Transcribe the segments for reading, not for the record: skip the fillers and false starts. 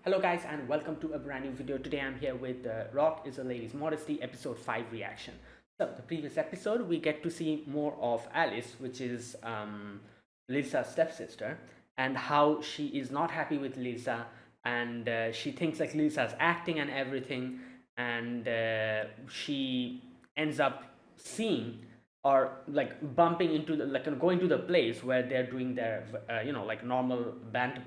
Hello guys and welcome to a brand new video. Today I'm here with Rock is a Lady's Modesty episode 5 reaction. So the previous episode we get to see more of Alice, which is Lisa's stepsister, and how she is not happy with Lisa, and she thinks like Lisa's acting and everything, and she ends up seeing or like bumping into the, like going to the place where they're doing their like normal band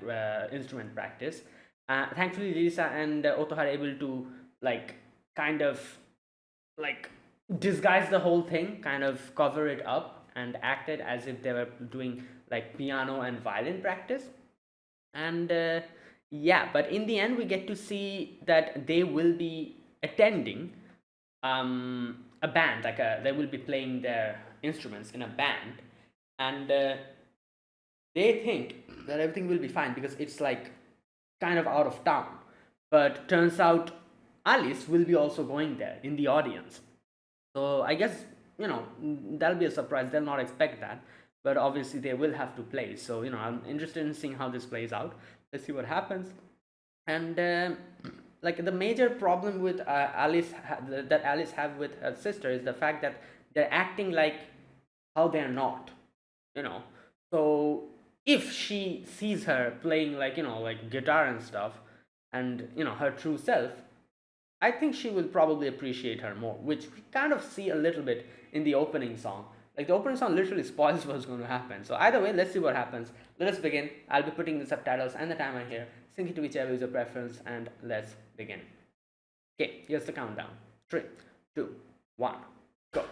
instrument practice. Thankfully Lisa and Otto are able to like kind of like disguise the whole thing, kind of cover it up and act it as if they were doing like piano and violin practice. And yeah, but in the end we get to see that they will be attending a band, like they will be playing their instruments in a band, and they think that everything will be fine because it's like kind of out of town. But turns out Alice will be also going there in the audience. So I guess, that'll be a surprise. They'll not expect that. But obviously they will have to play. So, I'm interested in seeing how this plays out. Let's see what happens. And like the major problem with that Alice have with her sister is the fact that they're acting like how they're not, you know. So if she sees her playing like like guitar and stuff, and her true self, I think she will probably appreciate her more, which we kind of see a little bit in the opening song. Like the opening song literally spoils what's going to happen. So either way, let's see what happens. Let us begin. I'll be putting the subtitles and the timer here. Sync it to whichever is your preference, and let's begin. Okay, here's the countdown. 3, 2, 1, go.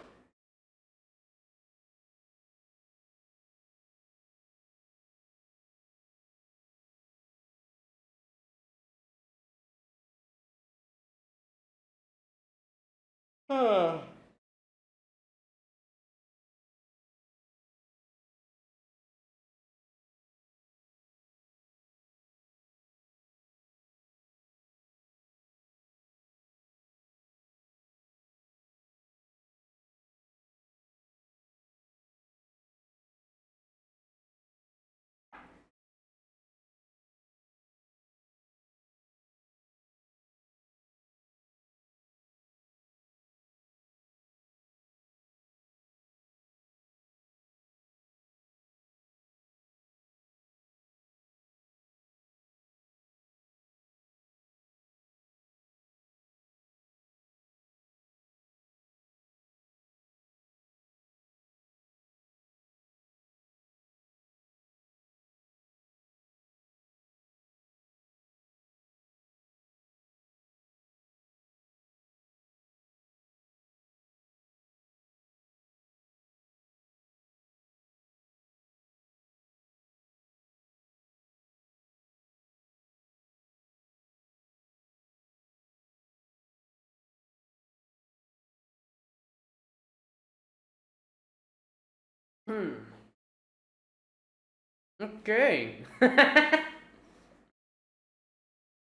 Okay.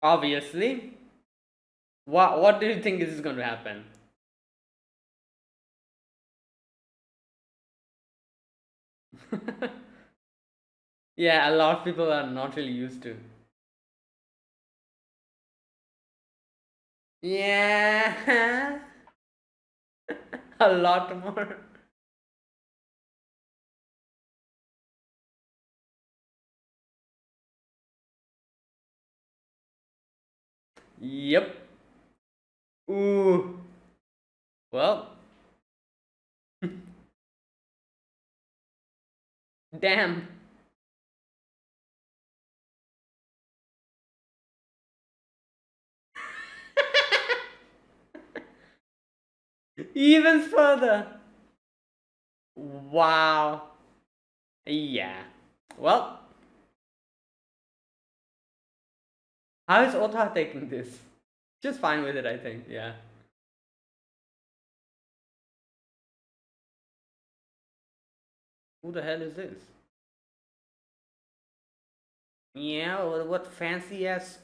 Obviously. What do you think is going to happen? Yeah, a lot of people are not really used to. Yeah. A lot more. Yep. Ooh. Well, damn. Even further. Wow. Yeah. Well, how is Ota taking this? Just fine with it, I think. Yeah. Who the hell is this? Yeah, what fancy ass.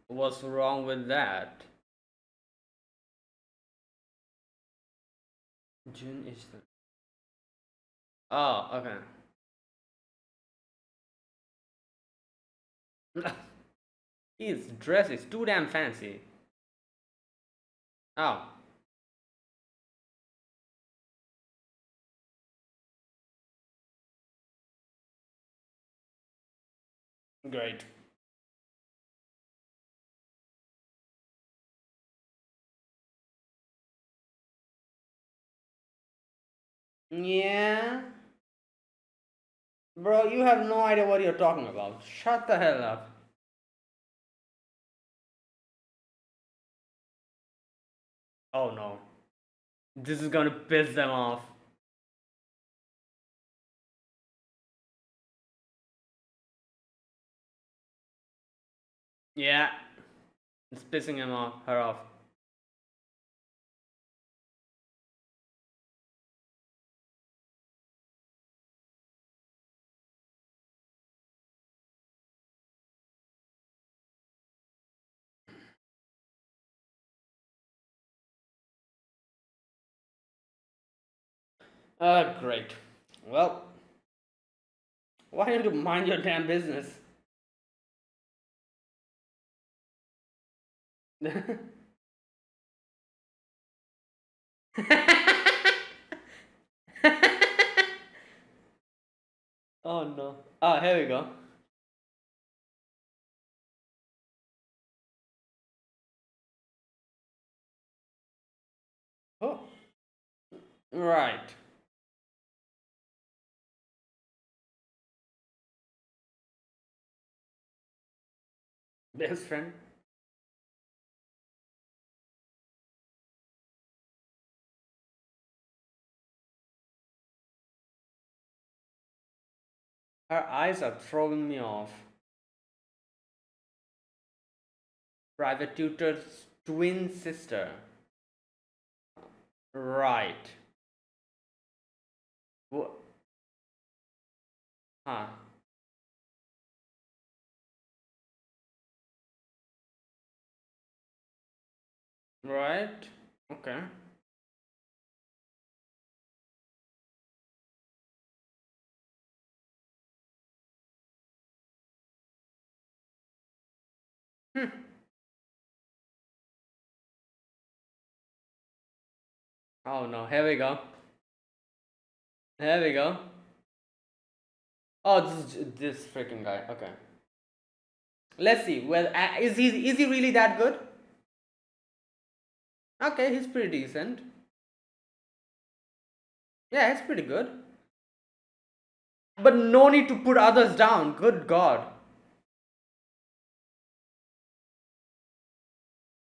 What's wrong with that? June is the. Oh, okay. His dress is too damn fancy. Oh, great. Yeah. Bro, you have no idea what you're talking about. Shut the hell up. Oh no. This is gonna piss them off. Yeah. It's pissing him off, her off. Great. Well, why don't you mind your damn business? Oh no. Ah, here we go. Oh, right. Best friend. Her eyes are throwing me off. Private tutor's twin sister. Right. What? Huh. Right. Okay. Hmm. Oh no. Here we go. Here we go. Oh, this freaking guy. Okay. Let's see. Well, is he really that good? Okay, he's pretty decent. Yeah, he's pretty good. But no need to put others down. Good God.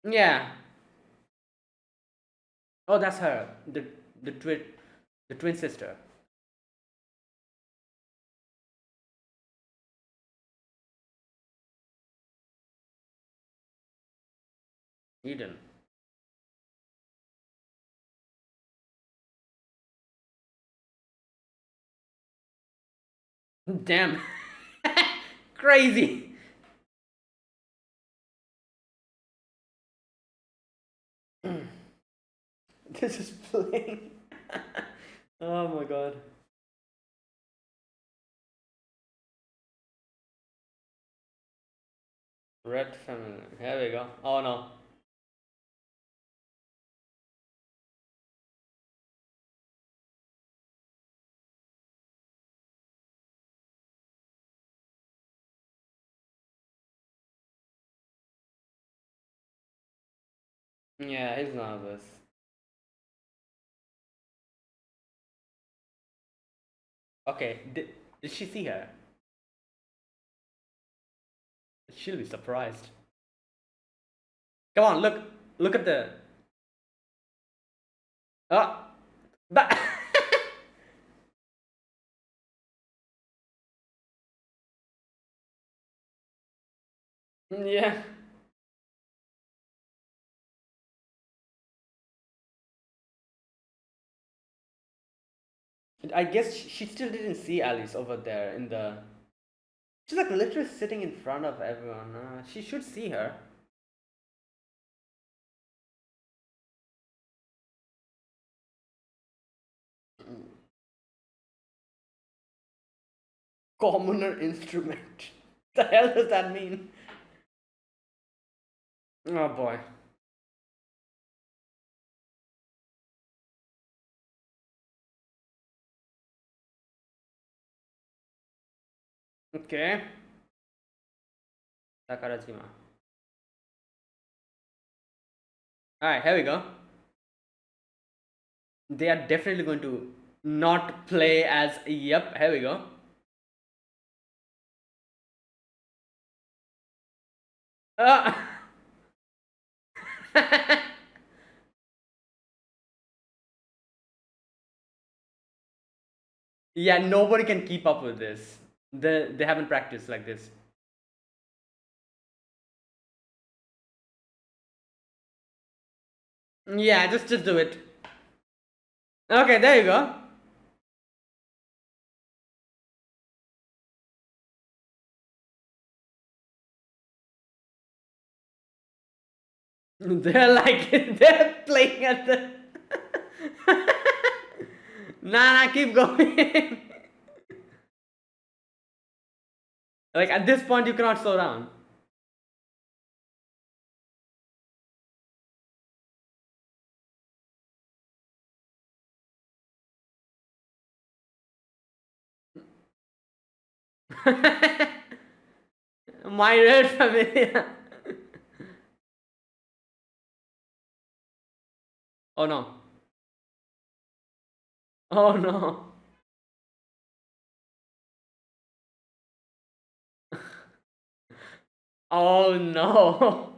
Yeah. Oh, that's her. The twin sister. Eden. Damn. Crazy. This is plain. Oh my God. Red family. Here we go. Oh no. Yeah, he's nervous. Okay. Did she see her? She'll be surprised. Come on, look. Look at the. Oh. But. Yeah. I guess she still didn't see Alice over there in the. She's like literally sitting in front of everyone. She should see her. Commoner instrument. The hell does that mean? Oh boy. Okay. Takarajima. Alright, here we go. They are definitely going to not play as. Yep, here we go. Uh. Yeah, nobody can keep up with this. They haven't practiced like this. Yeah, just do it. Okay, there you go. They're like they're playing at the. Nah, keep going. Like at this point, you cannot slow down. My red familia. Oh no. Oh no. Oh no.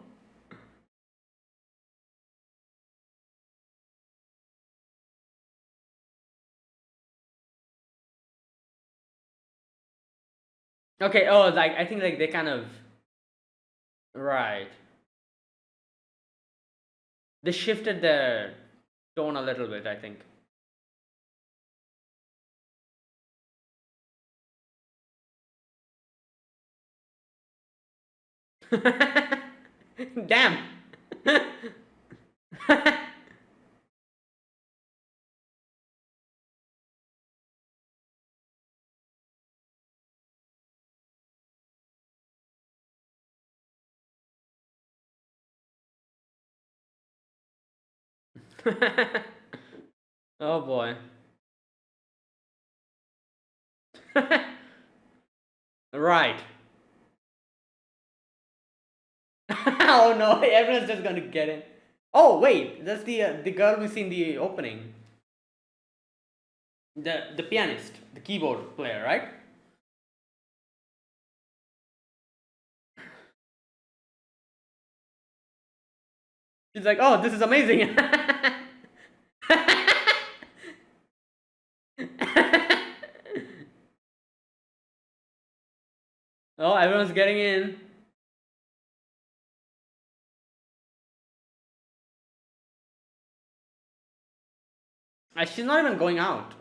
Okay, oh, like I think like they kind of. Right. They shifted their tone a little bit, I think. Damn. Oh boy. Right. Oh no, everyone's just gonna get in. Oh wait, that's the girl we see in the opening. The pianist, the keyboard player, right? She's like, oh, this is amazing. Oh, everyone's getting in. She's not even going out.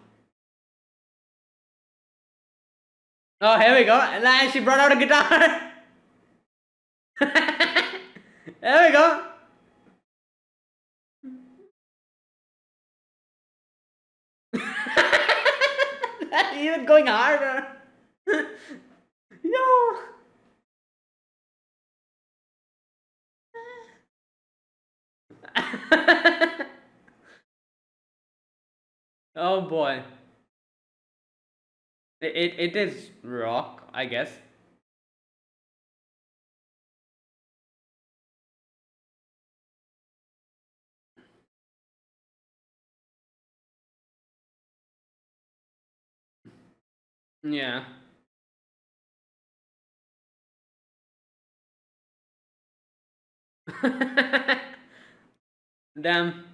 Oh, here we go. And then she brought out a guitar. There we go. Even going harder. Yo. Oh boy. It is rock, I guess. Yeah. Damn.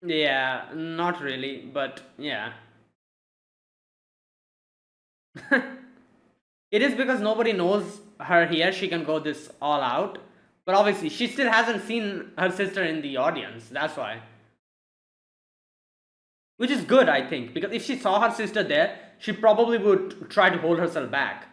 Yeah, not really, but yeah. It is because nobody knows her here, she can go this all out. But obviously, she still hasn't seen her sister in the audience, that's why. Which is good, I think, because if she saw her sister there, she probably would try to hold herself back.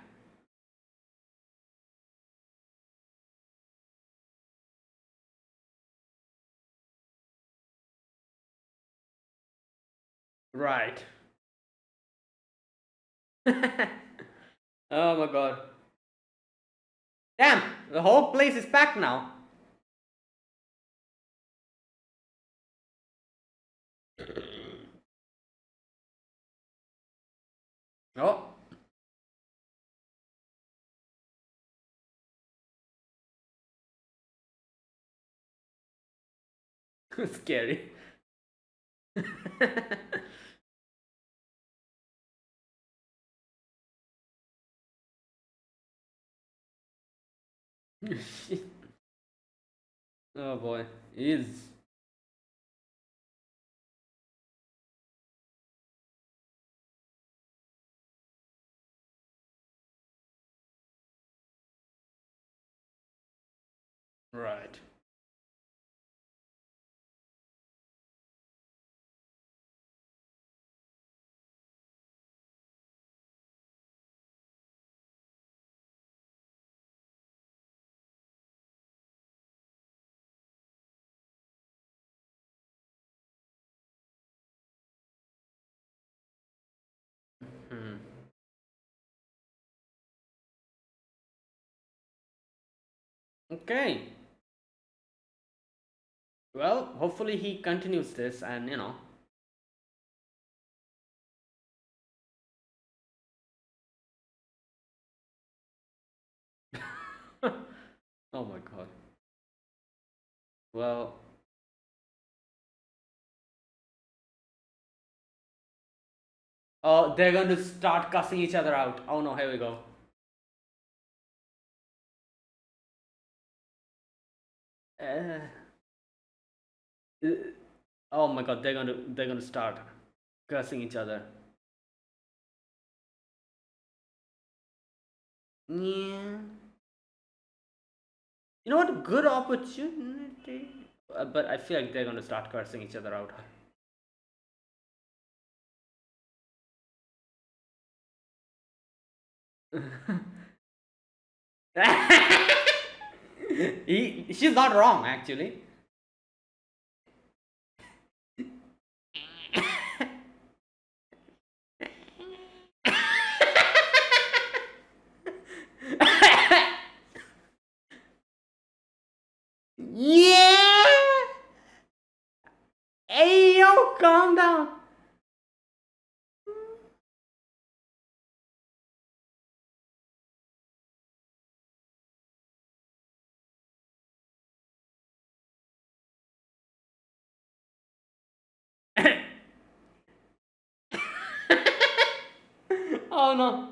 Right. Oh my god. Damn, the whole place is packed now. Oh, scary. Oh boy, is right. Hmm. Okay. Well, hopefully he continues this, and Oh my god. Well, oh, they're going to start cussing each other out. Oh no, here we go. Uh, uh, oh my god, they're gonna start cursing each other. Yeah. You know what? Good opportunity. But I feel like they're gonna start cursing each other out. She's not wrong, actually. Yeah. Hey yo, calm down. Oh no.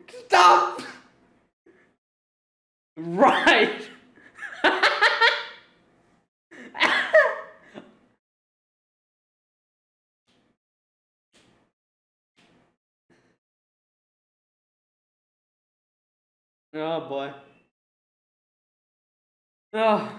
Stop. Right. Oh boy. Oh.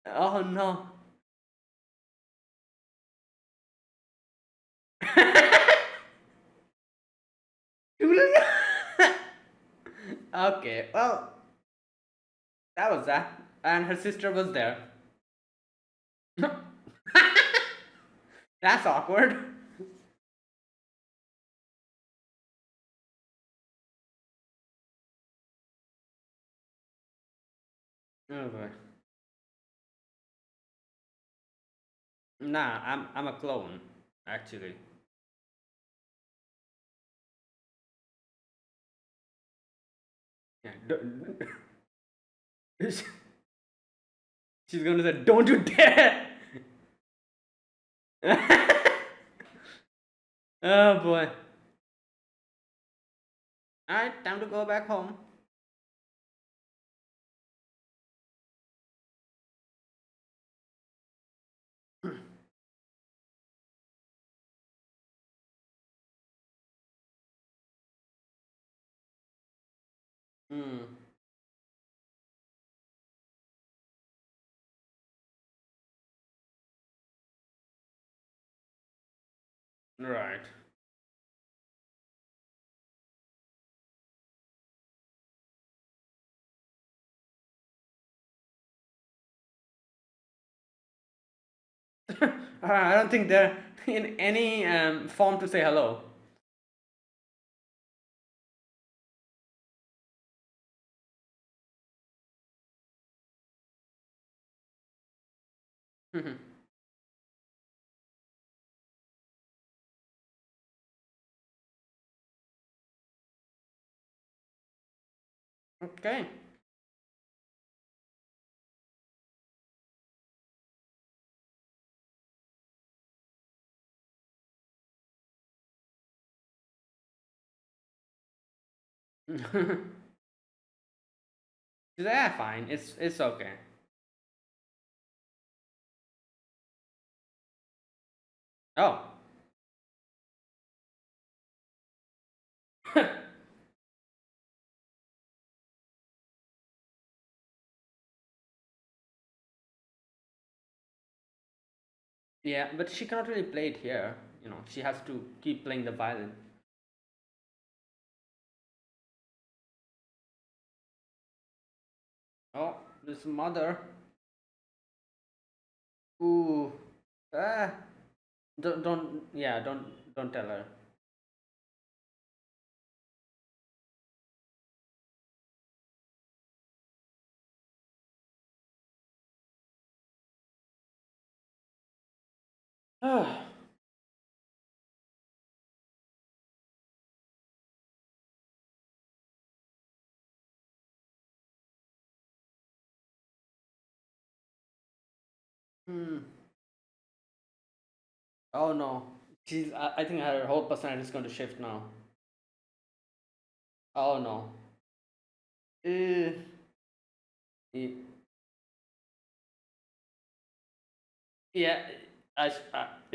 Oh no. Okay, well, that was that. And her sister was there. That's awkward. Oh boy. Nah, I'm a clone, actually. Yeah. She's gonna say, "Don't you dare!" Oh boy. Alright, time to go back home. Hmm. Right. I don't think they're in any form to say hello. Okay. Yeah, fine. It's okay. Oh. Yeah, but she cannot really play it here. She has to keep playing the violin. Oh, this mother. Ooh. Ah. Don't. Yeah. Don't tell her. Hmm. Oh no. She's. I think her whole personality is going to shift now. Oh no. Uh, yeah.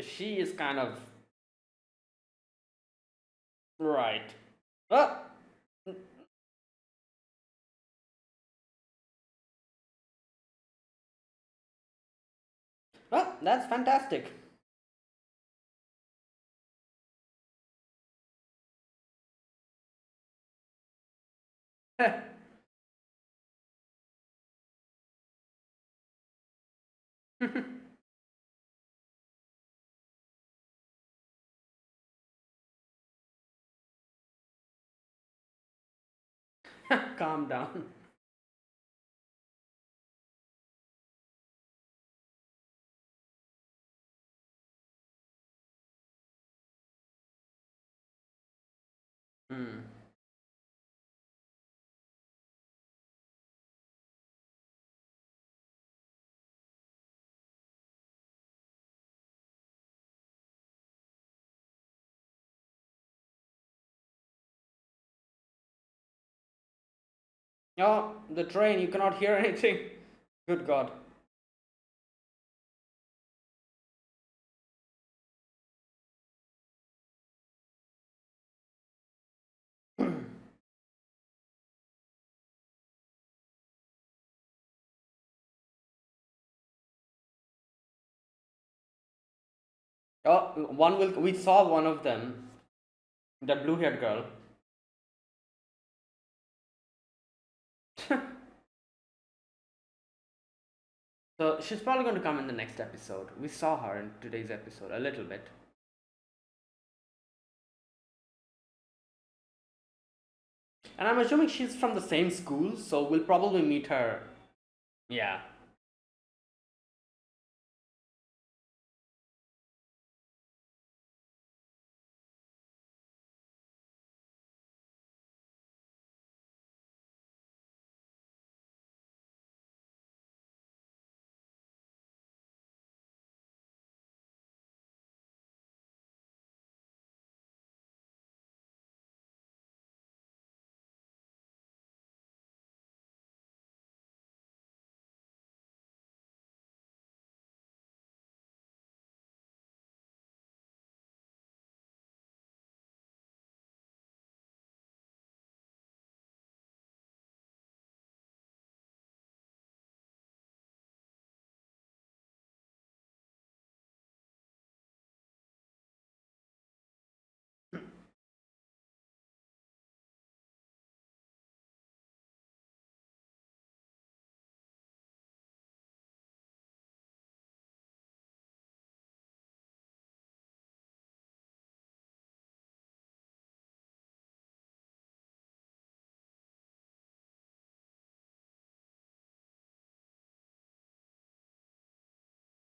She is kind of right. Oh. Oh, that's fantastic. Calm down. Hmm. Oh, the train. You cannot hear anything. Good God. Oh, one will. We saw one of them, the blue-haired girl. So she's probably going to come in the next episode. We saw her in today's episode a little bit, and I'm assuming she's from the same school, so we'll probably meet her. Yeah.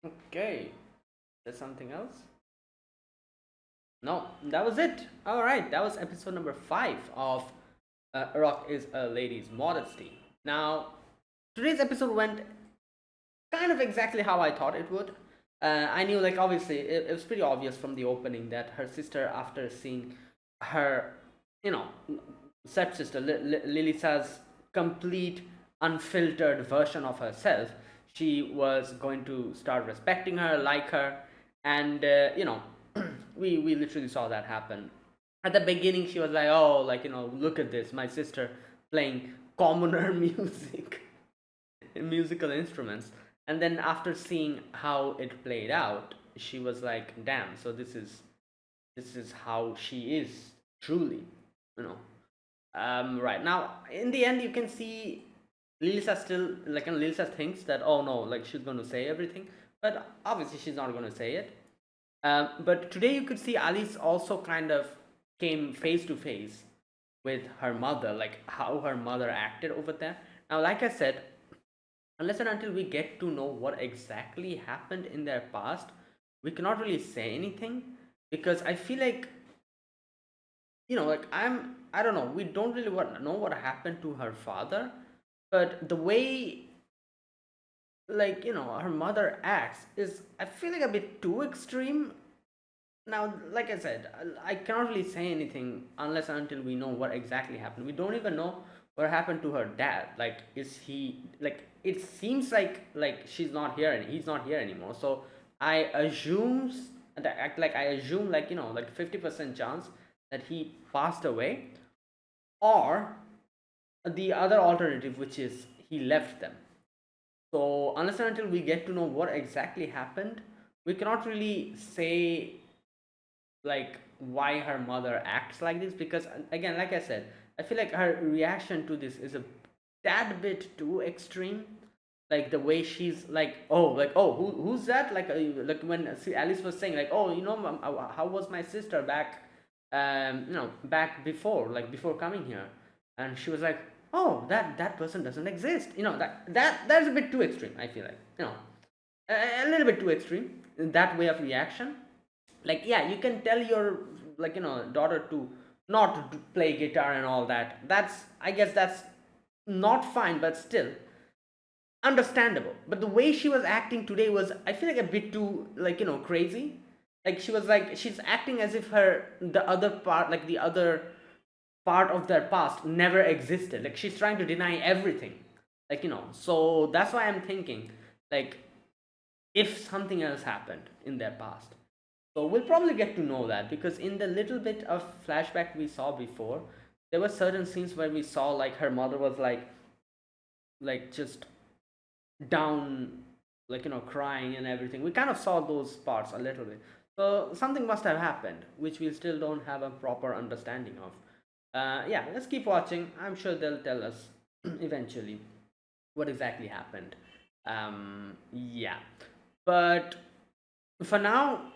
Okay, there's something else? No, that was it. All right, that was episode number 5 of Rock is a Lady's Modesty. Now, today's episode went kind of exactly how I thought it would. I knew, like, obviously, it was pretty obvious from the opening that her sister, after seeing her, you know, stepsister, Lisa's complete, unfiltered version of herself, she was going to start respecting her, like her, and, we literally saw that happen. At the beginning, she was like, oh, like, look at this, my sister playing commoner music, musical instruments. And then after seeing how it played out, she was like, damn, so this is how she is truly, you know. Right now, in the end, you can see Lisa still, like, and Lisa thinks that, oh no, like, she's going to say everything, but obviously she's not going to say it. But today you could see Alice also kind of came face to face with her mother, like how her mother acted over there. Now, like I said, unless and until we get to know what exactly happened in their past, we cannot really say anything, because I feel like, like, I don't know, we don't really know what happened to her father, but the way, like, her mother acts is, I feel like, a bit too extreme. Now, like I said, I cannot really say anything unless and until we know what exactly happened. We don't even know what happened to her dad. Like, is he, like, it seems like she's not here and he's not here anymore. So I assumes that, like, I assume, like, like 50% chance that he passed away, or the other alternative, which is he left them. So unless and until we get to know what exactly happened, we cannot really say, like, why her mother acts like this, because, again, like I said, I feel like her reaction to this is a tad bit too extreme. Like the way she's like, oh, like, oh, who's that, like when Alice was saying, like, oh, how was my sister back, back before, like, before coming here, and she was like, oh, that person doesn't exist, that's a bit too extreme. I feel like, a little bit too extreme in that way of reaction. Like, yeah, you can tell your, like, daughter to not play guitar and all that. That's, I guess, that's not fine, but still understandable. But the way she was acting today was, I feel like, a bit too, like, crazy. Like, she was like, she's acting as if the other part, like the other part of their past never existed. Like, she's trying to deny everything, like, so that's why I'm thinking, like, if something else happened in their past. So we'll probably get to know that, because in the little bit of flashback we saw before, there were certain scenes where we saw, like, her mother was like just down, like, crying and everything. We kind of saw those parts a little bit. So something must have happened, which we still don't have a proper understanding of. Yeah, let's keep watching. I'm sure they'll tell us eventually what exactly happened. Yeah, but for now,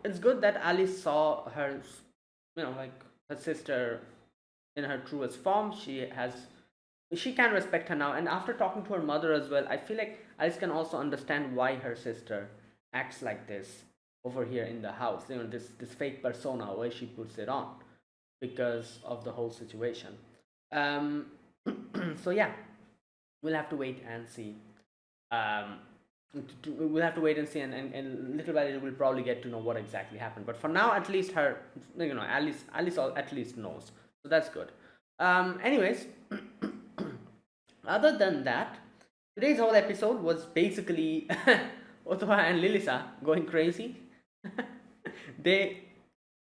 it's good that Alice saw her, like, her sister in her truest form. She can respect her now, and after talking to her mother as well, I feel like Alice can also understand why her sister acts like this over here in the house. This fake persona, why she puts it on, because of the whole situation. Um, so yeah, we'll have to wait and see. Um, we'll have to wait and see, and little by little we'll probably get to know what exactly happened. But for now, at least her, Alice at least knows, so that's good. Anyways, other than that, today's whole episode was basically Otoha and Lilisa going crazy. They,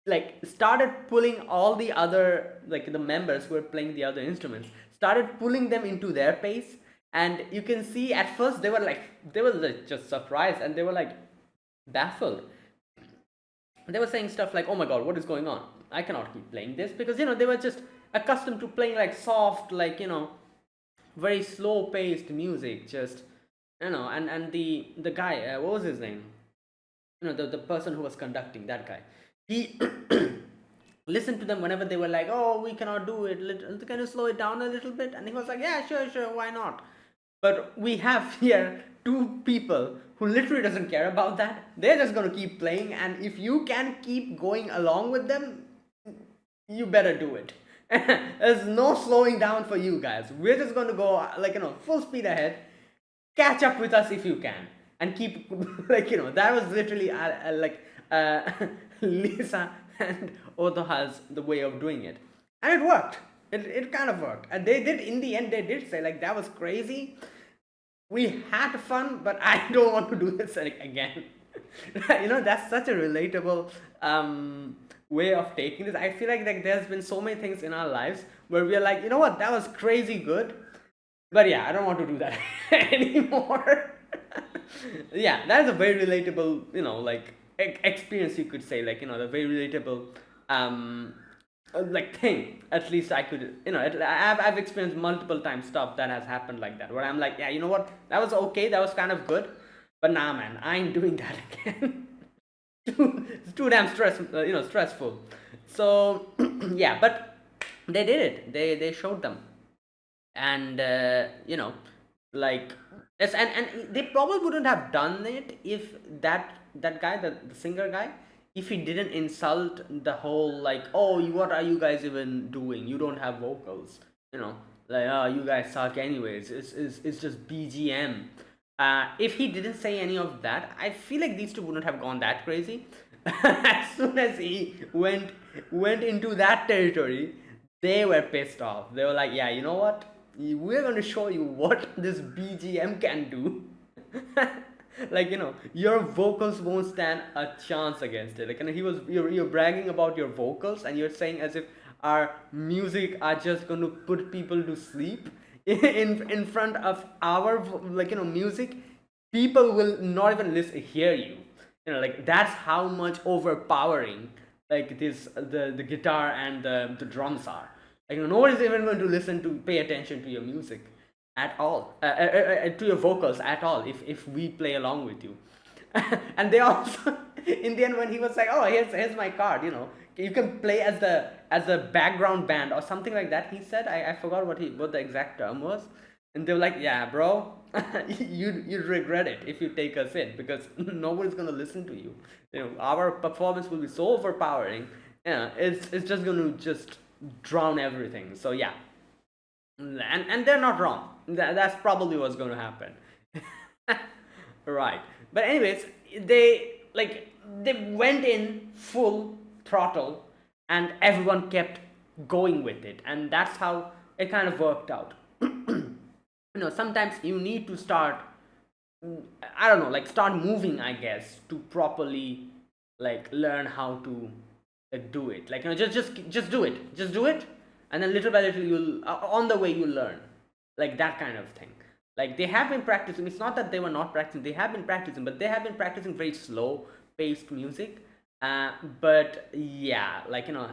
like, started pulling all the other, like, the members who were playing the other instruments, started pulling them into their pace. And you can see, at first they were like, just surprised, and they were like baffled. They were saying stuff like, oh my god, what is going on, I cannot keep playing this, because they were just accustomed to playing, like, soft, like, very slow paced music, just, and the guy, what was his name, the person who was conducting, that guy, he listened to them whenever they were like, oh, we cannot do it, can you slow it down a little bit, and he was like, yeah, sure, why not. But we have here two people who literally doesn't care about that. They're just gonna keep playing, and if you can keep going along with them, you better do it. There's no slowing down for you guys. We're just going to go full speed ahead. Catch up with us if you can, and keep that was literally Lisa and Otoha's the way of doing it, and it worked. It kind of worked, and they did in the end. They did say like that was crazy. We had fun, but I don't want to do this again. That's such a relatable way of taking this. I feel like there's been so many things in our lives where we are like, you know what, that was crazy good, but yeah, I don't want to do that anymore. Yeah, that is a very relatable, experience, you could say, the very relatable thing. At least I could, I've experienced multiple times stuff that has happened like that, where I'm like, yeah, you know what, that was okay, that was kind of good, but nah, man, I ain't doing that again. It's too damn stressful. So yeah, but they did it. They showed them, and like yes, and they probably wouldn't have done it if that guy, the singer guy, if he didn't insult the whole like, oh, what are you guys even doing? You don't have vocals, like, oh, you guys suck anyways. It's just BGM. If he didn't say any of that, I feel like these two wouldn't have gone that crazy. As soon as he went into that territory, they were pissed off. They were like, yeah, you know what? We're going to show you what this BGM can do. Your vocals won't stand a chance against it. You're bragging about your vocals, and you're saying as if our music are just going to put people to sleep in front of our music. People will not even hear you. That's how much overpowering the guitar and the drums are. Nobody's even going to pay attention to your music at all, to your vocals at all, if we play along with you. And they also, in the end, when he was like, oh, here's my card, you can play as the background band or something like that, he said. I forgot what the exact term was. And they were like, yeah, bro, you'd regret it if you take us in, because nobody's going to listen to you. Our performance will be so overpowering. It's just going to just drown everything. So yeah, and they're not wrong. That's probably what's going to happen. Right. But anyways, they went in full throttle, and everyone kept going with it, and that's how it kind of worked out. Sometimes you need to start, I don't know, start moving, I guess, to properly learn how to do it. Just do it, and then little by little you'll on the way you'll learn, that kind of thing. They have been practicing. It's not that they were not practicing. They have been practicing, but they have been practicing very slow paced music. But yeah,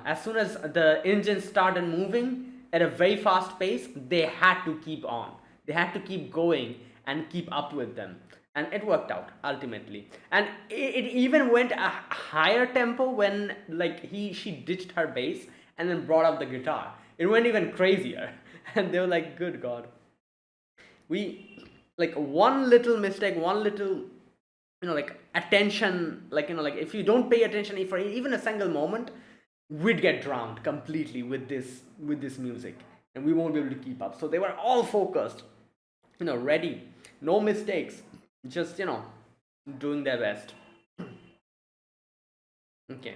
as soon as the engine started moving at a very fast pace, they had to keep on. They had to keep going and keep up with them, and it worked out ultimately. And it even went a higher tempo when she ditched her bass and then brought up the guitar. It went even crazier, and they were like, "Good God, we one little mistake, one little attention, if you don't pay attention for even a single moment, we'd get drowned completely with this music, and we won't be able to keep up." So they were all focused, ready, no mistakes, just doing their best. Okay.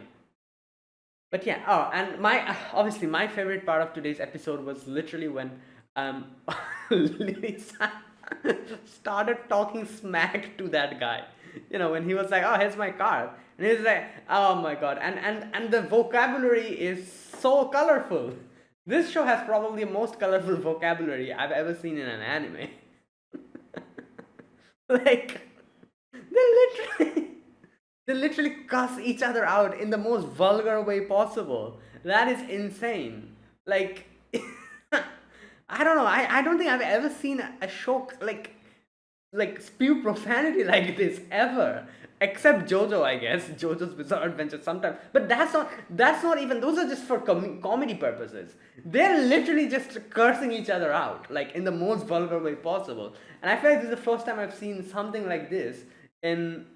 But yeah, oh, and obviously my favorite part of today's episode was literally when Lisa started talking smack to that guy. When he was like, "Oh, here's my card," and he's like, "Oh my God," and the vocabulary is so colorful. This show has probably the most colorful vocabulary I've ever seen in an anime. They literally they literally cuss each other out in the most vulgar way possible. That is insane. I don't know. I don't think I've ever seen a show like spew profanity like this ever, except Jojo, I guess. Jojo's Bizarre Adventure sometimes, but that's not even, those are just for comedy purposes. They're literally just cursing each other out like in the most vulgar way possible, and I feel like this is the first time I've seen something like this in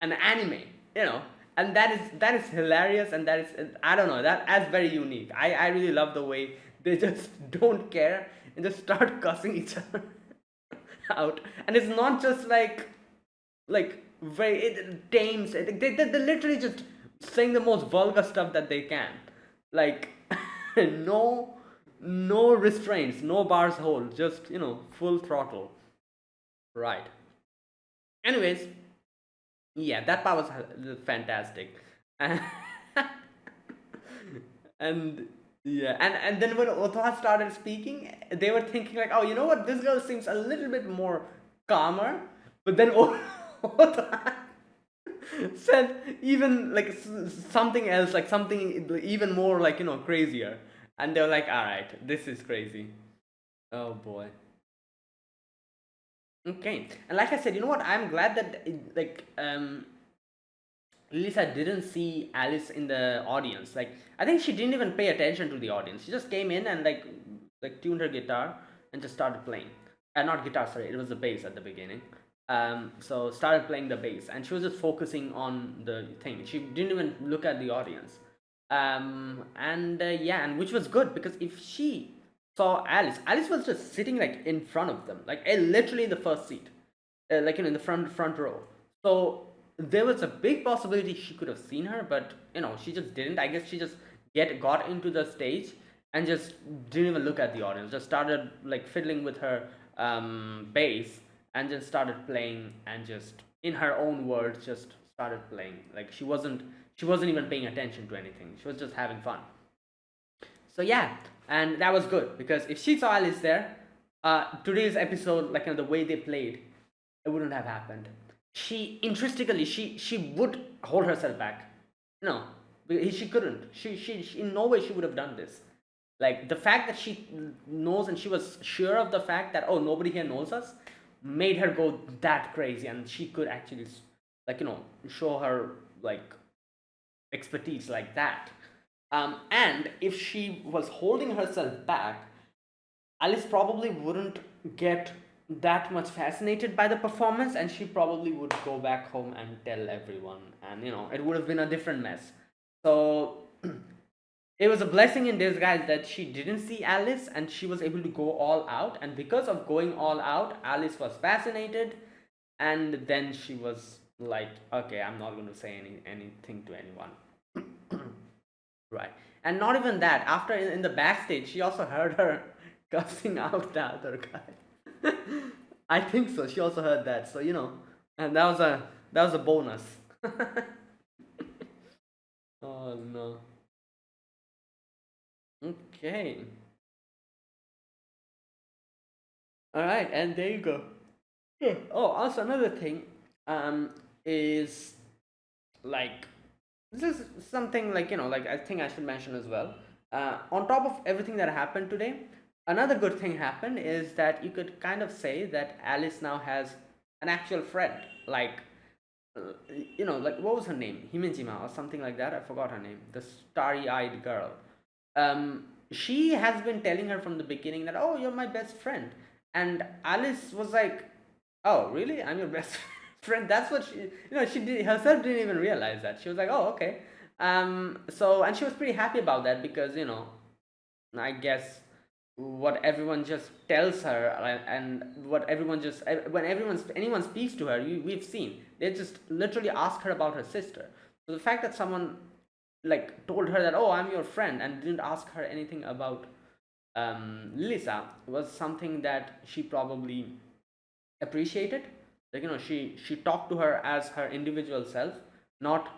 an anime, you know. And that is hilarious, and that is, I don't know, that's very unique. I really love the way they just don't care and just start cussing each other out. And it's not just like very tame. They literally just saying the most vulgar stuff that they can, like no no restraints, no bars hold, just full throttle, right? Anyways, yeah, that part was fantastic. and and yeah, and then when Otha started speaking, they were thinking like, oh, you know what, this girl seems a little bit more calmer, but then Otha said even like something else, like something even more like crazier, and they were like, all right, this is crazy. Oh boy. Okay, and like I said, you know what? I'm glad that Lisa didn't see Alice in the audience. Like, I think she didn't even pay attention to the audience. She just came in and like tuned her guitar and just started playing. Not guitar, sorry, it was the bass at the beginning. So started playing the bass, and she was just focusing on the thing. She didn't even look at the audience. And yeah, and which was good, because if she saw Alice, Alice was just sitting like in front of them, like literally in the first seat, like in the front row. So there was a big possibility she could have seen her, but she just didn't. I guess she just got into the stage and just didn't even look at the audience. Just started like fiddling with her bass, and just started playing, and just in her own words just started playing. Like she wasn't even paying attention to anything. She was just having fun. So yeah, and that was good, because if she saw Alice there, today's episode, like the way they played, it wouldn't have happened. She intrinsically, she would hold herself back. No, she couldn't. She in no way she would have done this. Like the fact that she knows, and she was sure of the fact that, oh, nobody here knows us, made her go that crazy, and she could actually like show her like expertise like that. And if she was holding herself back, Alice probably wouldn't get that much fascinated by the performance, and she probably would go back home and tell everyone, and it would have been a different mess. So it was a blessing in disguise that she didn't see Alice, and she was able to go all out, and because of going all out, Alice was fascinated, and then she was like, okay, I'm not going to say anything to anyone. Right. And not even that. After in the backstage, she also heard her cussing out the other guy. I think so. She also heard that. So and that was a bonus. Oh no. Okay. All right, and there you go. Yeah. Oh, also another thing, is like, this is something like like I think I should mention as well. On top of everything that happened today, another good thing happened is that you could kind of say that Alice now has an actual friend. Like, like what was her name? Himejima or something like that. I forgot her name. The starry-eyed girl. She has been telling her from the beginning that, oh, you're my best friend, and Alice was like, oh, really? I'm your best friend. That's what she did herself, didn't even realize that. She was like, oh, okay. So, and she was pretty happy about that, because I guess what everyone just tells her, and what everyone just, when anyone speaks to her, we've seen, they just literally ask her about her sister. So the fact that someone like told her that, oh, I'm your friend, and didn't ask her anything about Lisa, was something that she probably appreciated. Like she talked to her as her individual self, not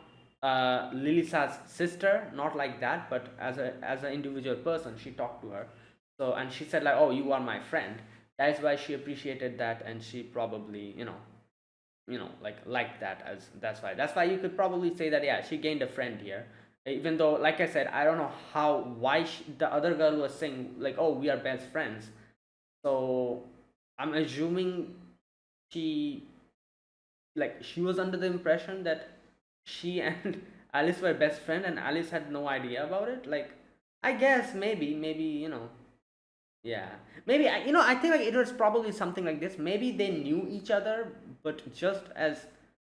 Lisa's sister, not like that, but as an individual person, she talked to her. So, and she said like, oh, you are my friend. That's why she appreciated that, and she probably like liked that. As that's why you could probably say that, yeah, she gained a friend here. Even though, like I said, I don't know why the other girl was saying like, oh, we are best friends. So I'm assuming she she was under the impression that she and Alice were best friend, and Alice had no idea about it. I guess maybe yeah, maybe I think it was probably something like this. Maybe they knew each other, but just as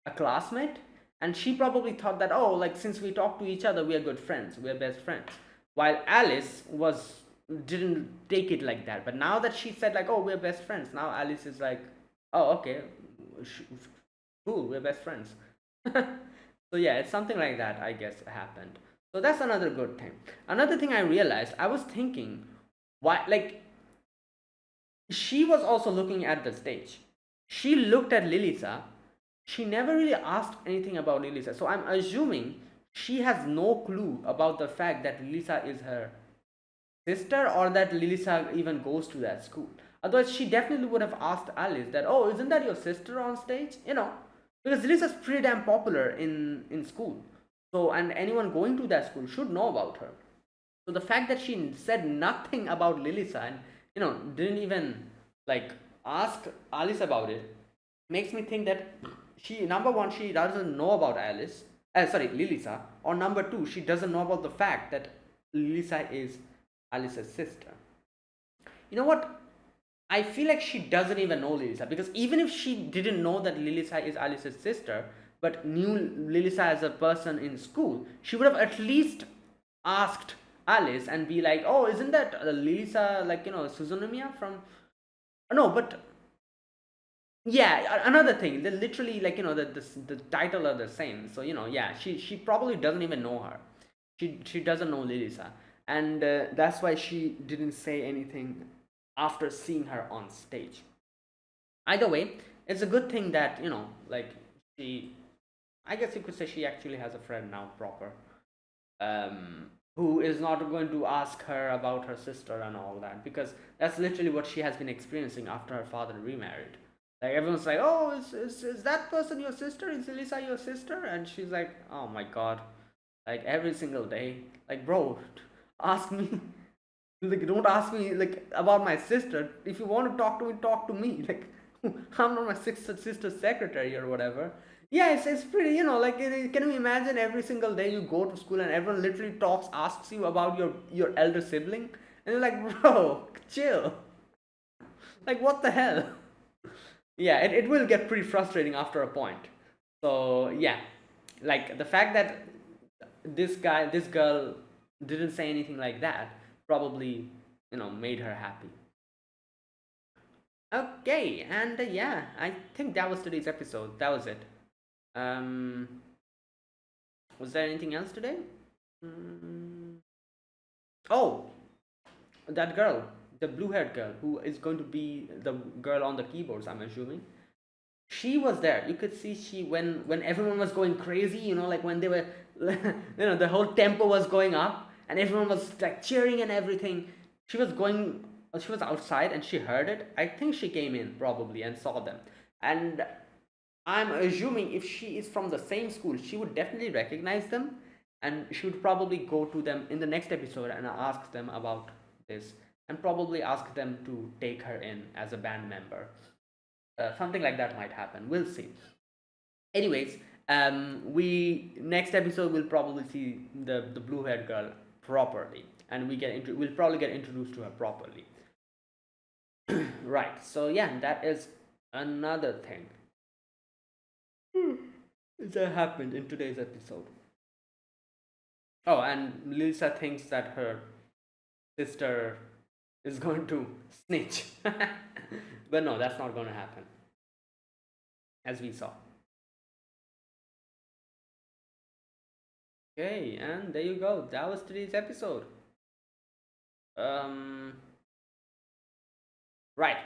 a classmate, and she probably thought that, oh, since we talk to each other, we are good friends, we are best friends. While Alice was didn't take it like that. But now that she said oh, we're best friends, now Alice is like, oh, okay, cool, we're best friends. So yeah, it's something like that, I guess, happened. So that's another good thing. Another thing I realized, I was thinking, why, she was also looking at the stage. She looked at Lilisa. She never really asked anything about Lilisa. So I'm assuming she has no clue about the fact that Lilisa is her sister, or that Lilisa even goes to that school. Otherwise, she definitely would have asked Alice that, oh, isn't that your sister on stage? Because Lisa's pretty damn popular in school. So, and anyone going to that school should know about her. So the fact that she said nothing about Lilisa and didn't even ask Alice about it makes me think that she, number one, she doesn't know about Lilisa, or number two, she doesn't know about the fact that Lilisa is Alice's sister. You know what? I feel like she doesn't even know Lilisa, because even if she didn't know that Lilisa is Alice's sister, but knew Lilisa as a person in school, she would have at least asked Alice and be like, "Oh, isn't that Lilisa Suzunomiya from?" No, but yeah, another thing. They literally the title are the same. So yeah, she probably doesn't even know her. She doesn't know Lilisa, and that's why she didn't say anything after seeing her on stage. Either way, it's a good thing that she. I guess you could say she actually has a friend now, proper, who is not going to ask her about her sister and all that, because that's literally what she has been experiencing after her father remarried. Everyone's like, oh, is that person your sister? Is Elisa your sister? And she's like, oh my god, every single day, bro, ask me, don't ask me about my sister. If you want to talk to me. I'm not my sister's secretary or whatever. Yeah, it's pretty, can you imagine every single day you go to school and everyone literally asks you about your elder sibling, and you're like, bro, chill. What the hell? Yeah, it will get pretty frustrating after a point. So yeah, the fact that this girl didn't say anything like that probably made her happy. Okay, and yeah, I think that was today's episode. That was it. um was there anything else today? mm, oh, that girl, the blue haired girl who is going to be the girl on the keyboards, I'm assuming. She was there. You could see she, when everyone was going crazy, when they were the whole tempo was going up and everyone was cheering and everything. She was outside and she heard it. I think she came in probably and saw them. And I'm assuming if she is from the same school, she would definitely recognize them, and she would probably go to them in the next episode and ask them about this, and probably ask them to take her in as a band member. Something like that might happen. We'll see. Anyways, we next episode we'll probably see the blue haired girl properly, and we'll probably get introduced to her properly. Right. So yeah, that is another thing that happened in today's episode. Oh, and Lisa thinks that her sister is going to snitch. But no, that's not going to happen, as we saw. Okay, and there you go. That was today's episode. Right.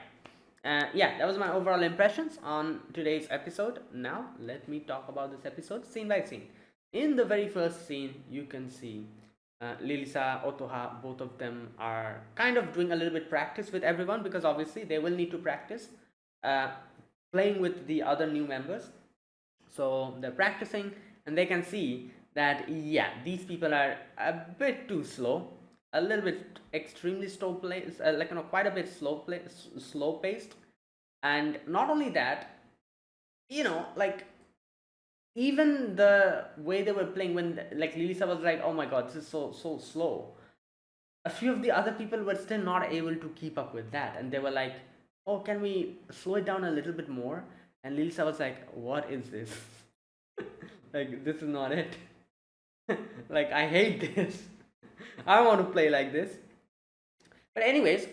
Yeah, that was my overall impressions on today's episode. Now, let me talk about this episode scene by scene. In the very first scene, you can see Lilisa, Otoha, both of them are kind of doing a little bit practice with everyone, because obviously they will need to practice playing with the other new members. So they're practicing, and they can see that, yeah, these people are a bit too slow, a little bit extremely slow paced, quite a bit slow paced. And not only that, like even the way they were playing, when like Lisa was like, oh my god, this is so slow, a few of the other people were still not able to keep up with that, and they were like, oh, can we slow it down a little bit more? And Lisa was like, what is this? Like, this is not it. Like, I hate this. I want to play like this. But anyways,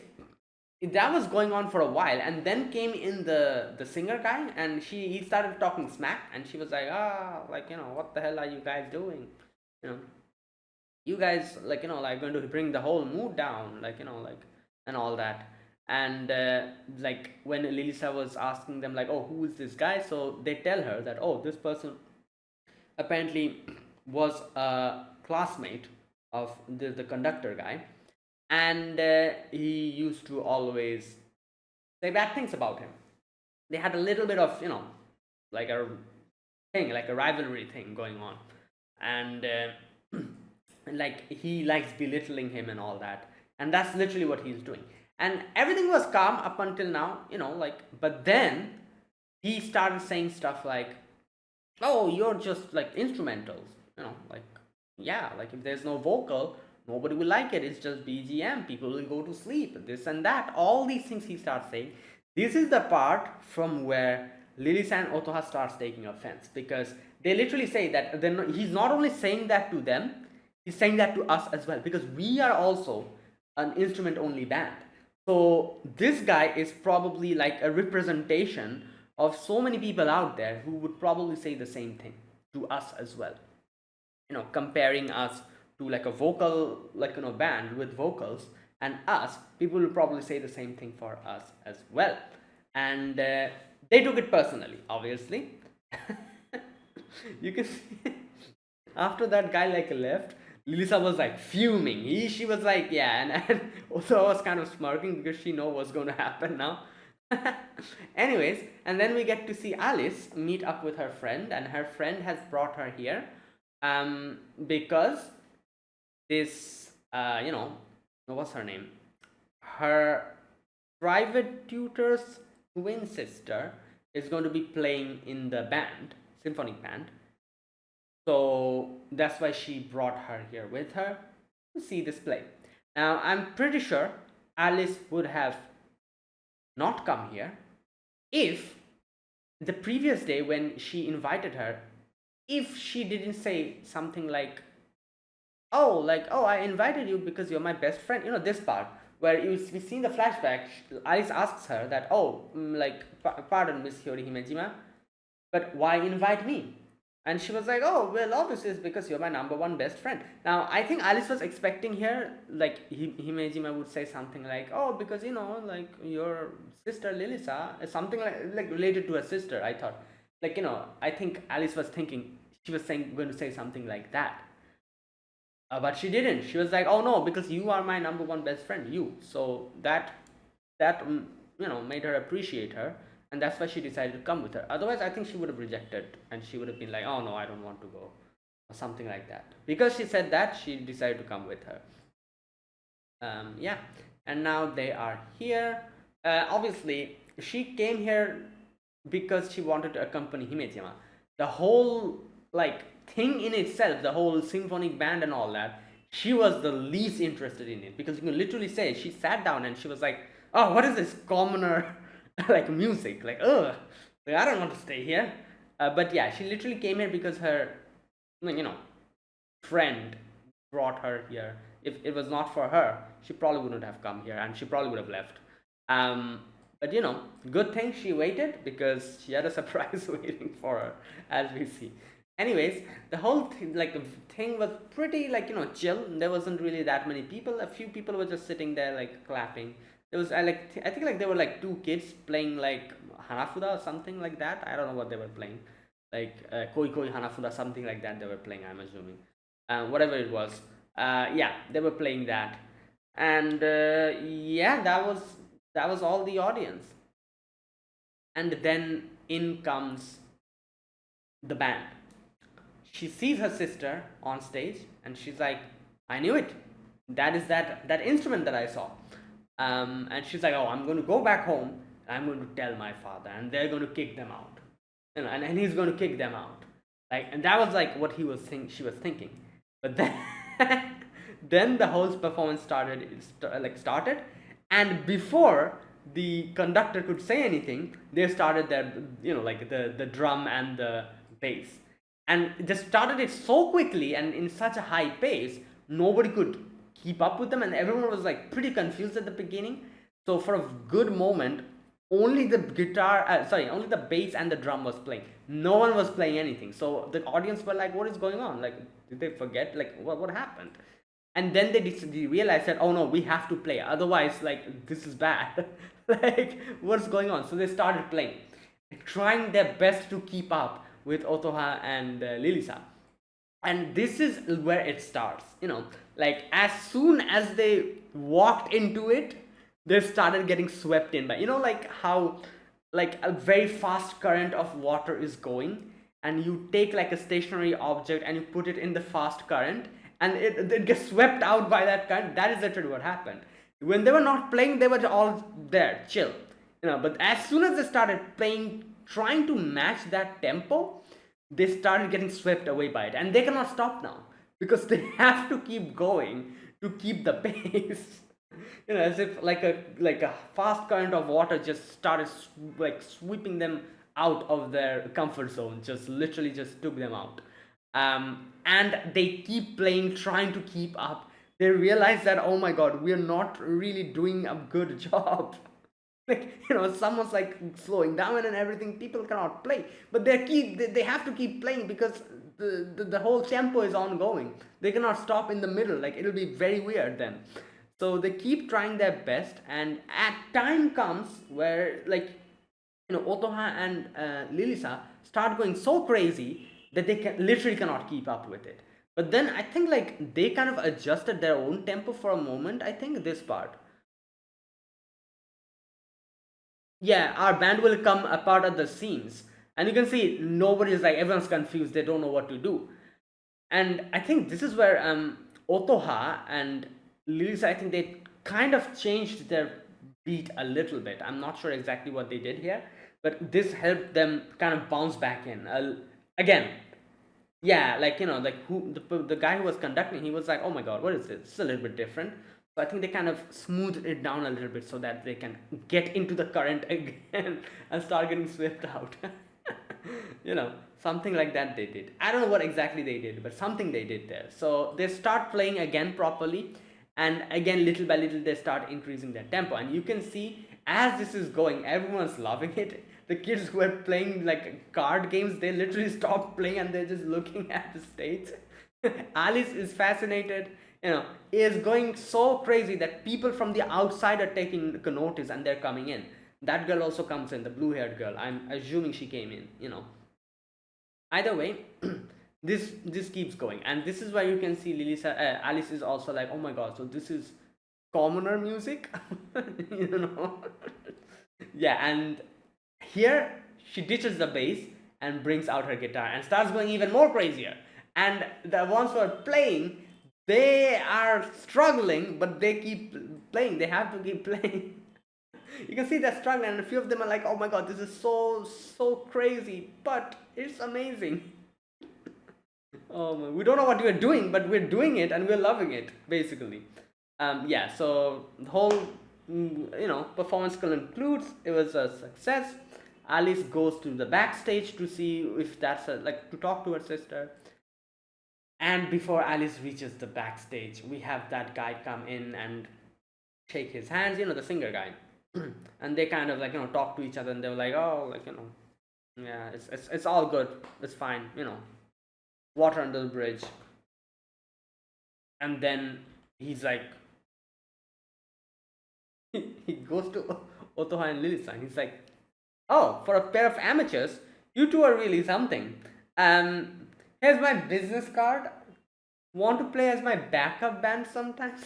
that was going on for a while, and then came in the singer guy, and he started talking smack, and she was like, like, what the hell are you guys doing? You know, you guys, like, like, going to bring the whole mood down, like, like, and all that. And like, when Lisa was asking them, like, oh, who is this guy? So they tell her that, oh, this person apparently was a classmate of the conductor guy, and he used to always say bad things about him. They had a little bit of, like a thing, like a rivalry thing going on, and like, he likes belittling him and all that, and that's literally what he's doing. And everything was calm up until now, like, but then he started saying stuff like, oh, you're just like instrumentals, like, yeah, like, if there's no vocal, nobody will like it, it's just BGM, people will go to sleep, this and that, all these things he starts saying. This is the part from where Lily-san Otoha starts taking offense, because they literally say that he's not only saying that to them, he's saying that to us as well, because we are also an instrument only band. So this guy is probably like a representation of so many people out there who would probably say the same thing to us as well, comparing us to like a vocal, like, band with vocals, and us, people will probably say the same thing for us as well. And they took it personally, obviously. You can see, after that guy like left, Lisa was like fuming. She was like, yeah, and also I was kind of smirking because she know what's going to happen now. Anyways, and then we get to see Alice meet up with her friend, and her friend has brought her here because this, what's her name? Her private tutor's twin sister is going to be playing in the band, symphonic band. So that's why she brought her here with her to see this play. Now, I'm pretty sure Alice would have not come here if the previous day when she invited her, if she didn't say something like, oh, I invited you because you're my best friend. This part where we see in the flashback, Alice asks her that, oh, like, pardon, Miss Hyori Himejima, but why invite me? And she was like, oh, well, obviously it's because you're my number one best friend. Now, I think Alice was expecting here, like, Himejima would say something like, oh, because, like, your sister Lilisa is something like related to her sister, I thought. Like, I think Alice was thinking, she was going to say something like that. But she didn't. She was like, oh, no, because you are my number one best friend, you. So that made her appreciate her. And that's why she decided to come with her. Otherwise, I think she would have rejected, and she would have been like, oh no, I don't want to go, or something like that. Because she said that, she decided to come with her. Yeah, and now they are here. Obviously, she came here because she wanted to accompany Himejima. The whole, like, thing in itself, the whole symphonic band and all that, she was the least interested in it. Because you can literally say, she sat down and she was like, oh, what is this commoner like music, like, ugh, like, I don't want to stay here. But yeah, she literally came here because her friend brought her here. If it was not for her, she probably wouldn't have come here, and she probably would have left. But good thing she waited, because she had a surprise waiting for her, as we see. Anyways, the whole thing was pretty, like, chill. There wasn't really that many people. A few people were just sitting there, like, clapping. There was, I think, like, there were like two kids playing like Hanafuda or something like that. I don't know what they were playing, like Koi Koi Hanafuda, something like that. They were playing, I'm assuming, whatever it was. Yeah, they were playing that, and yeah, that was all the audience. And then in comes the band. She sees her sister on stage, and she's like, I knew it. That is that instrument that I saw. And she's like, oh, I'm going to go back home I'm going to tell my father, and they're going to kick them out. And he's going to kick them out. Like, and that was like what she was thinking. But then then the whole performance started, and before the conductor could say anything, they started their, like the drum and the bass, and just started it so quickly and in such a high pace, nobody could keep up with them, and everyone was like pretty confused at the beginning. So for a good moment, only the only the bass and the drum was playing. No one was playing anything. So the audience were like, "What is going on? Like, did they forget? Like, what happened?" And then they realized that, oh no, we have to play, otherwise, like, this is bad. Like, what's going on? So they started playing, trying their best to keep up with Otoha and Lilisa. And this is where it starts, like, as soon as they walked into it, they started getting swept in by, like how, like, a very fast current of water is going, and you take like a stationary object and you put it in the fast current, and it gets swept out by that current. That is literally what happened. When they were not playing, they were all there, chill, but as soon as they started playing, trying to match that tempo, they started getting swept away by it, and they cannot stop now because they have to keep going to keep the pace. As if like a fast current of water just started like sweeping them out of their comfort zone, just literally just took them out. And they keep playing, trying to keep up. They realize that, oh my god, we're not really doing a good job. Like, someone's like slowing down and everything, people cannot play, but they have to keep playing because the whole tempo is ongoing. They cannot stop in the middle, like, it'll be very weird then. So they keep trying their best, and at time comes where, like, Otoha and Lilisa start going so crazy that they literally cannot keep up with it. But then I think, like, they kind of adjusted their own tempo for a moment. I think this part, yeah, our band will come apart at the scenes, and you can see nobody's, like, everyone's confused, they don't know what to do. And I think this is where Otoha and Lilisa, I think they kind of changed their beat a little bit. I'm not sure exactly what they did here, but this helped them kind of bounce back in again. Yeah, like, like, who the guy who was conducting, he was like, oh my god, what is this? It's a little bit different. So I think they kind of smoothed it down a little bit so that they can get into the current again and start getting swept out. Something like that they did. I don't know what exactly they did, but something they did there. So they start playing again properly, and again, little by little, they start increasing their tempo. And you can see, as this is going, everyone's loving it. The kids who are playing like card games, they literally stop playing and they're just looking at the stage. Alice is fascinated, is going so crazy that people from the outside are taking notice and they're coming in. That girl also comes in, the blue-haired girl. I'm assuming she came in, Either way, this keeps going, and this is why you can see Alice is also like, oh my god, so this is commoner music. Yeah, and here she ditches the bass and brings out her guitar and starts going even more crazier, and the ones who are playing, they are struggling, but they keep playing, they have to keep playing. You can see they're struggling, and a few of them are like, oh my god, this is so crazy, but it's amazing. Oh man, we don't know what we're doing, but we're doing it and we're loving it, basically. Yeah, so the whole performance concludes. It was a success. Alice goes to the backstage to see if that's to talk to her sister. And before Alice reaches the backstage, we have that guy come in and shake his hands, the singer guy. And they kind of talk to each other, and they were like, oh, yeah, it's all good, it's fine, water under the bridge. And then he's like, he goes to Otoha and Lilisa, and he's like, oh, for a pair of amateurs, you two are really something. Here's my business card. Want to play as my backup band sometimes?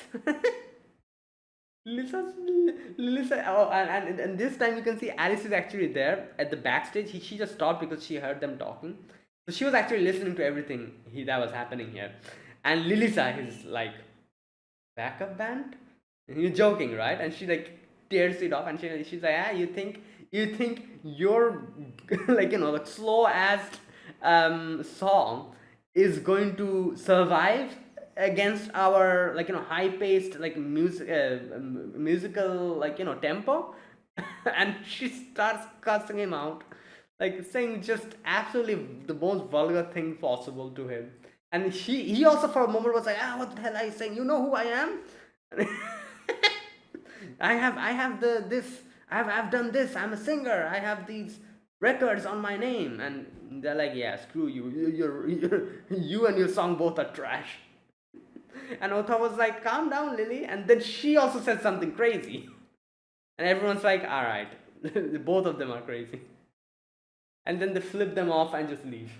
Lilisa, oh, and this time you can see Alice is actually there at the backstage. She just stopped because she heard them talking. So she was actually listening to everything that was happening here. And Lilisa is like, backup band? You're joking, right? And she tears it off, and she's like, you think You think your like like slow ass song is going to survive against our high paced musical tempo? And she starts cussing him out, like saying just absolutely the most vulgar thing possible to him. And he also for a moment was like, ah, what the hell are you saying? You know who I am? I have the this I've done this. I'm a singer. I have these records on my name. And they're like, yeah, screw you. You and your song both are trash. And Otha was like, calm down, Lily. And then she also said something crazy. And everyone's like, all right, both of them are crazy. And then they flip them off and just leave.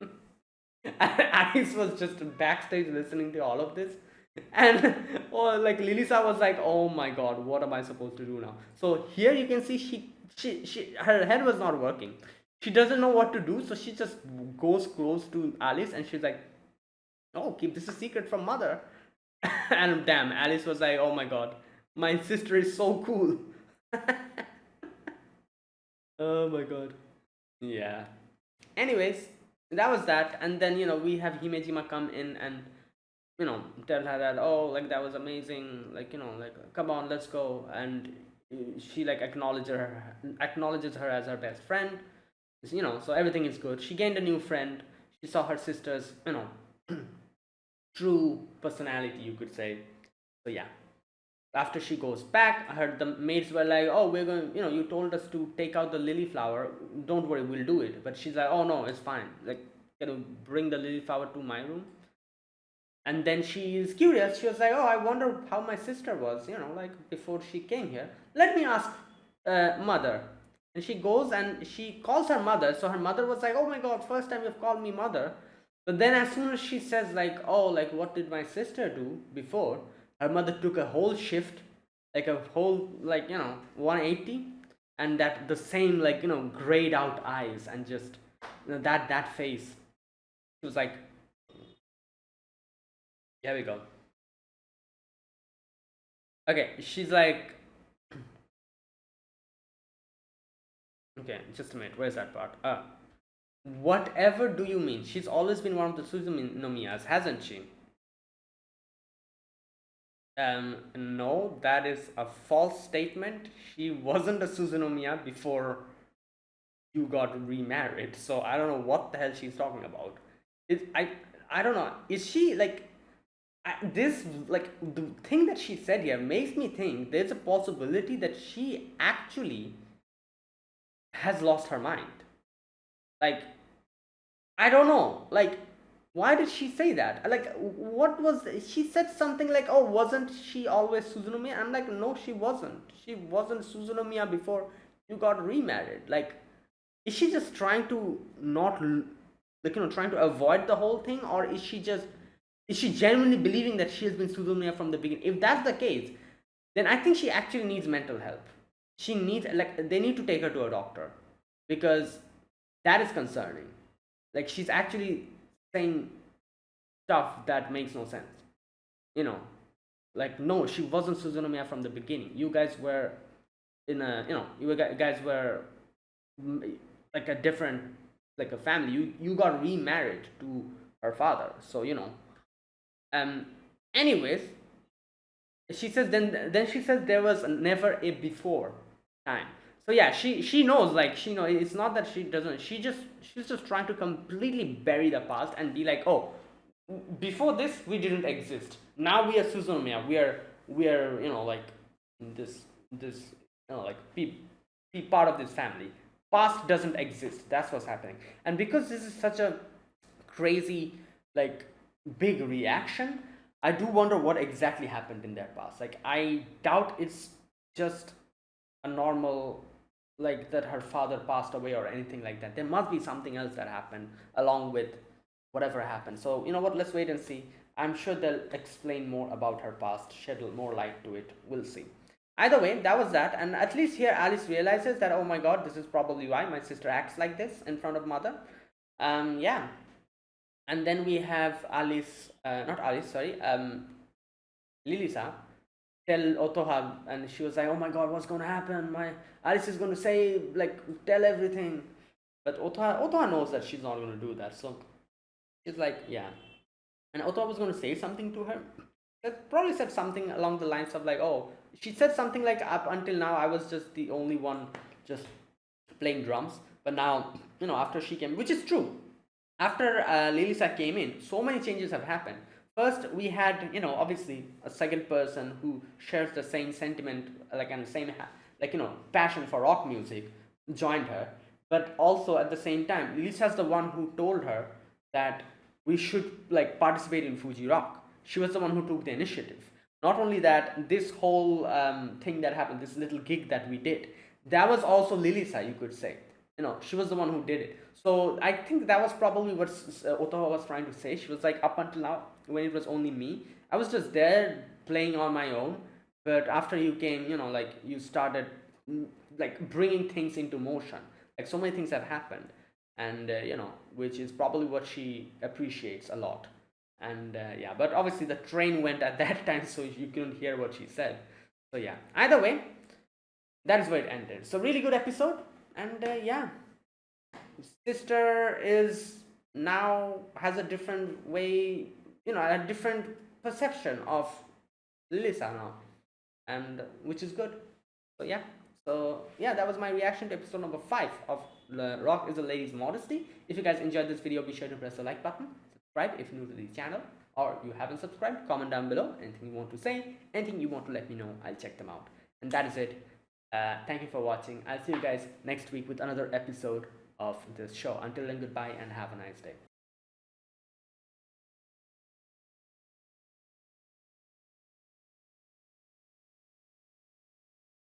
And Alice was just backstage listening to all of this. And like Lilisa was like, oh my god, what am I supposed to do now? So here you can see she her head was not working. She doesn't know what to do, so she just goes close to Alice and she's like, oh, keep this a secret from mother. And damn, Alice was like, oh my god, my sister is so cool. Oh my god. Yeah. Anyways, that was that. And then we have Himejima come in and tell her that, oh, like that was amazing, like like come on, let's go. And she like acknowledges her as her best friend. So everything is good. She gained a new friend. She saw her sister's true personality, you could say. So yeah, after she goes back, the maids were like, oh, we're going, you told us to take out the lily flower, don't worry, we'll do it. But she's like, oh no, it's fine, like, can you bring the lily flower to my room? And then she is curious. She was like, oh, I wonder how my sister was, like before she came here. Let me ask mother. And she goes and she calls her mother. So her mother was like, oh my god, first time you've called me mother. But then as soon as she says like, oh, like what did my sister do before, her mother took a whole shift, like a whole 180. And that the same grayed out eyes and just that face. It was like, here we go. Okay, she's like, okay, just a minute. Where's that part? Whatever do you mean? She's always been one of the Suzunomias, hasn't she? No, that is a false statement. She wasn't a Suzunomiya before you got remarried. So I don't know what the hell she's talking about. I don't know. Is she like this, like the thing that she said here makes me think there's a possibility that she actually has lost her mind. Like, I don't know, like why did she say that? Like, what was she said something like, oh, wasn't she always Suzunomiya? I'm like, no, she wasn't Suzunomiya before you got remarried. Like, is she just trying to not like trying to avoid the whole thing, or is she genuinely believing that she has been Suzunomiya from the beginning? If that's the case, then I think she actually needs mental help. She needs, like, they need to take her to a doctor, because that is concerning. Like, she's actually saying stuff that makes no sense. Like, no, she wasn't Suzunomiya from the beginning. You guys were in a, you guys were like a different, like a family. You got remarried to her father. So anyways, she says then she says there was never a before time. So yeah, she knows, like, she know it's not that she doesn't, she's just trying to completely bury the past and be like, oh, before this we didn't exist, now we are Suzunomiya, we are like this like be part of this family. Past doesn't exist, that's what's happening. And because this is such a crazy, like, big reaction, I do wonder what exactly happened in their past. Like, I doubt it's just a normal, like, that her father passed away or anything like that. There must be something else that happened along with whatever happened. So you know what, let's wait and see. I'm sure they'll explain more about her past, shed more light to it. We'll see. Either way, that was that. And at least here Alice realizes that, oh my god, this is probably why my sister acts like this in front of mother. Yeah. And then we have Alice, not Alice, sorry, Lilisa. tell Otoha, and she was like, "Oh my God, what's gonna happen? My Alice is gonna say like tell everything." But Otoha knows that she's not gonna do that, so she's like, "Yeah." And Otoha was gonna say something to her. That probably said something along the lines of like, "Oh," she said something like, "Up until now, I was just the only one just playing drums, but now, after she came," which is true. After Lilisa came in, so many changes have happened. First, we had, obviously a second person who shares the same sentiment, like, and same, passion for rock music, joined her. But also at the same time, Lilisa's the one who told her that we should like participate in Fuji Rock. She was the one who took the initiative. Not only that, this whole thing that happened, this little gig that we did, that was also Lilisa, you could say. She was the one who did it. So I think that was probably what Ottawa was trying to say. She was like, up until now, when it was only me, I was just there playing on my own. But after you came, like you started like bringing things into motion. Like so many things have happened, and which is probably what she appreciates a lot. And yeah, but obviously the train went at that time, so you couldn't hear what she said. So yeah, either way, that is where it ended. So really good episode, and yeah, sister is now has a different way, a different perception of Lisa now, and which is good. So yeah, that was my reaction to episode number 5 of the Rock is a Lady's Modesty. If you guys enjoyed this video, be sure to press the like button, subscribe if you're new to the channel, or you haven't subscribed. Comment down below anything you want to say, anything you want to let me know. I'll check them out. And that is it. Thank you for watching. I'll see you guys next week with another episode of this show. Until then, goodbye and have a nice day.